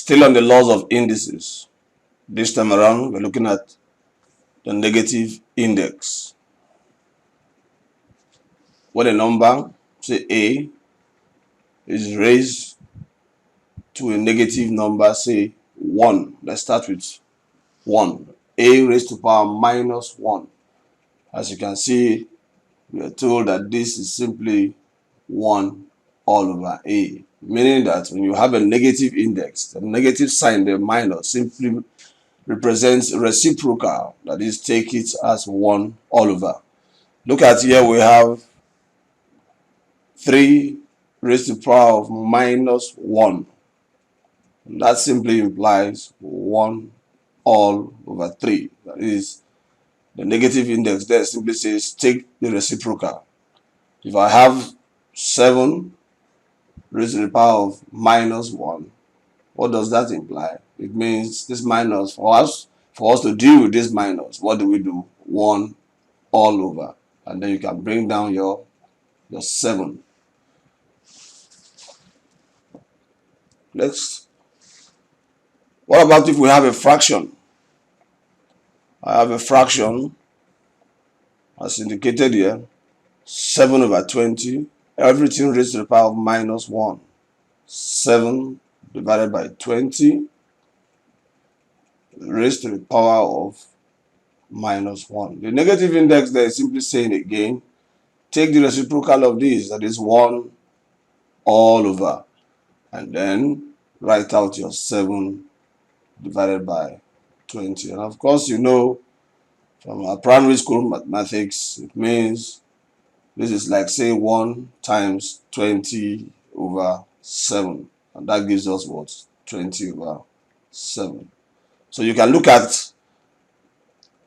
Still on the laws of indices. This time around, we're looking at the negative index. When a number, say A, is raised to a negative number, say 1. Let's start with 1. A raised to power minus 1. As you can see, we are told that this is simply 1 all over A. Meaning that when you have a negative index, the negative sign, the minus, simply represents reciprocal. That is, take it as 1 all over. Look at here, we have 3 raised to the power of minus 1. And that simply implies 1 all over 3. That is, the negative index there simply says take the reciprocal. If I have 7 raised to the power of minus 1, what does that imply? It means this minus, for us to deal with this minus, what do? 1 all over. And then you can bring down your 7. Next. What about if we have a fraction? I have a fraction, as indicated here, 7 over 20, everything raised to the power of minus 1. 7 divided by 20 raised to the power of minus 1. The negative index there is simply saying again, take the reciprocal of this, that is 1 all over, and then write out your 7 divided by 20. And of course, you know from our primary school mathematics, it means this is like, say, 1 times 20 over 7. And that gives us what? 20 over 7. So you can look at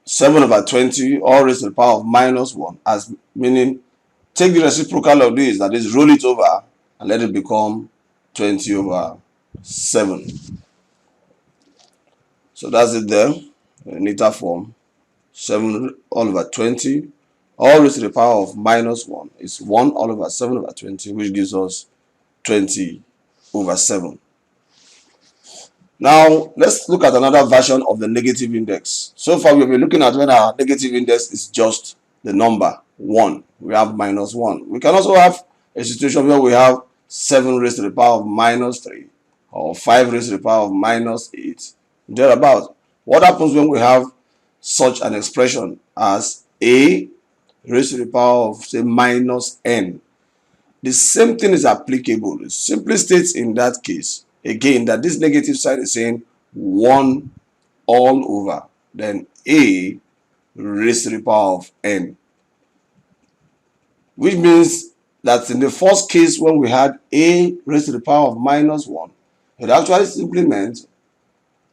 7 over 20 all raised to the power of minus 1 as meaning take the reciprocal of this, that is, roll it over and let it become 20 over 7. So that's it there, in neater form. 7 all over 20 all raised to the power of minus 1 is 1 all over 7 over 20, which gives us 20 over 7. Now, let's look at another version of the negative index. So far, we've been looking at when our negative index is just the number 1. We have minus 1. We can also have a situation where we have 7 raised to the power of minus 3 or 5 raised to the power of minus 8. Thereabout. What happens when we have such an expression as A raised to the power of, say, minus n? The same thing is applicable. It simply states in that case, again, that this negative side is saying 1 all over, then A raised to the power of n. Which means that in the first case, when we had A raised to the power of minus 1, it actually simply meant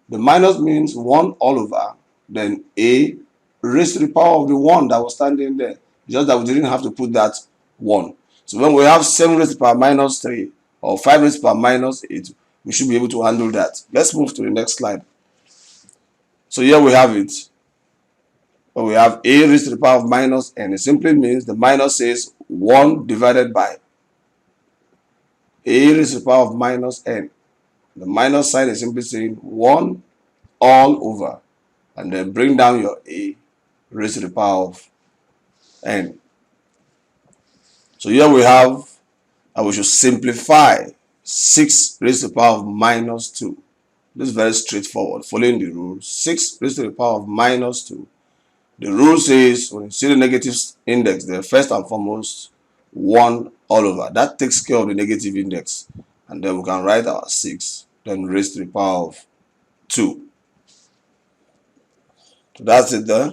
the minus means 1 all over, then A raised to the power of the 1 that was standing there. Just that we didn't have to put that 1. So when we have 7 raised to the power minus 3 or 5 raised to the power minus 8, we should be able to handle that. Let's move to the next slide. So here we have it. We have A raised to the power of minus n. It simply means the minus says 1 divided by A raised to the power of minus n. The minus sign is simply saying 1 all over, and then bring down your A raised to the power of n. So here we have, and we should simplify 6 raised to the power of minus 2. This is very straightforward, following the rule. 6 raised to the power of minus 2. The rule says, when you see the negative index there, first and foremost, 1 all over. That takes care of the negative index. And then we can write our 6, then raised to the power of 2. So that's it there.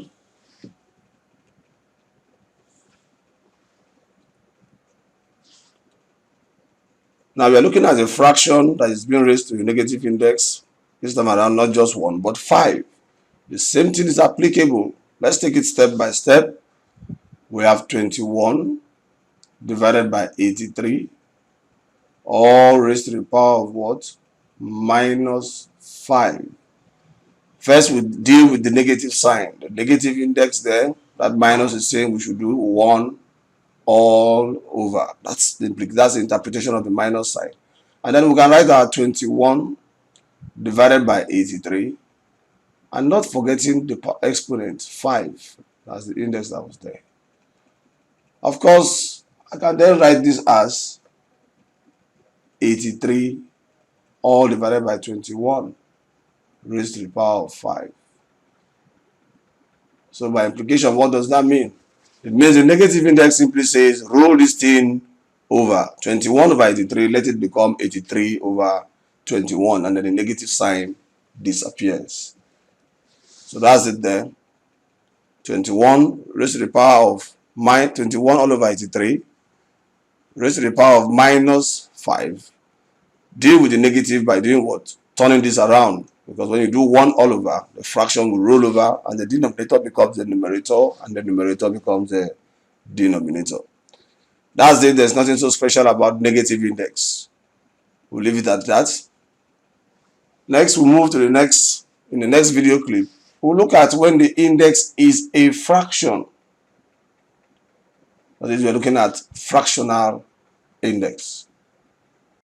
Now we are looking at a fraction that is being raised to a negative index. This time around, not just 1, but 5. The same thing is applicable. Let's take it step by step. We have 21 divided by 83, all raised to the power of what? Minus 5. First, we deal with the negative sign. The negative index there, that minus is saying we should do 1 all over. That's the interpretation of the minus sign. And then we can write our 21 divided by 83, and not forgetting the exponent 5. That's the index that was there. Of course, I can then write this as 83 all divided by 21 raised to the power of 5. So by implication, what does that mean? It means the negative index simply says roll this thing over 21 over 83, let it become 83 over 21, and then the negative sign disappears. So that's it there. 21 raised to the power of 21 all over 83 raised to the power of minus 5. Deal with the negative by doing what? Turning this around. Because when you do 1 all over, the fraction will roll over and the denominator becomes the numerator and the numerator becomes the denominator. That's it. There's nothing so special about negative index. We'll leave it at that. Next, we'll move to the next. In the next video clip, we'll look at when the index is a fraction. That is, we're looking at fractional index.